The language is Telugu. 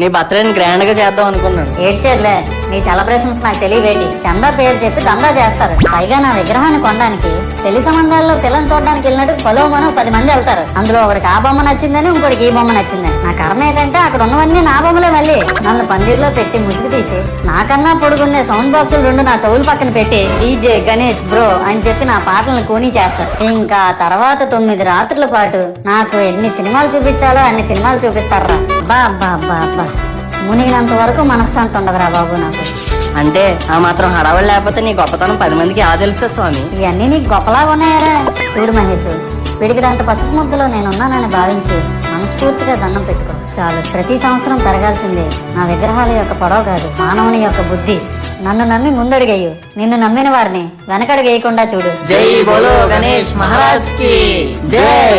నీ బర్త్డే గ్రాండ్ గా చేద్దాం అనుకున్నాను. ఏడ్చేర్లే, నీ సెలబ్రేషన్స్ నాకు తెలియవేటి. చందా పేరు చెప్పి దందా చేస్తారు. పైగా నా విగ్రహాన్ని కొనడానికి పెళ్లి సంబంధాల్లో పిల్లని చూడడానికి వెళ్ళినట్టు పొలో మనం 10 మంది వెళ్తారు. అందులో ఒకడికి ఆ బొమ్మ నచ్చిందని, ఇంకోటికి ఈ బొమ్మ నచ్చిందని. నా కర్మ ఏంటంటే అక్కడ ఉన్నవన్నీ నా బొమ్మలే. మళ్ళీ నన్ను పందిర్లో పెట్టి ముసుగు తీసి నాకన్నా పొడుగుండే సౌండ్ బాక్సులు 2 నా చెవులు పక్కన పెట్టి డీజే గణేష్ బ్రో అని చెప్పి నా పాటలను కూని చేస్తారు. ఇంకా తర్వాత 9 రాత్రుల పాటు నాకు ఎన్ని సినిమాలు చూపించాలో అన్ని సినిమాలు చూపిస్తారా. బా బా బా బా, మునిగినంత వరకు మనశ్శాంతి ఉండదురా బాబు నాకు. అంటే ఆ మాత్రం హడావడి లేకపోతే నీ గొప్పతనం 10 మందికి ఆ తెలుసా స్వామి? ఇవన్నీ నీకు గొప్పలాగా ఉన్నాయారా? చూడు మహేష్, పిడికిడంత పసుపు ముద్దలో నేనున్నానని భావించి మనస్ఫూర్తిగా దండం పెట్టుకో చాలు. ప్రతి సంవత్సరం పెరగాల్సిందే నా విగ్రహాల యొక్క పొడవు కాదు, మానవుని యొక్క బుద్ధి. నన్ను నమ్మి ముందడుగేయు, నిన్ను నమ్మిన వారిని వెనకడుగేయకుండా చూడు. జై బోలో గణేష్ మహారాజ్ కి జై.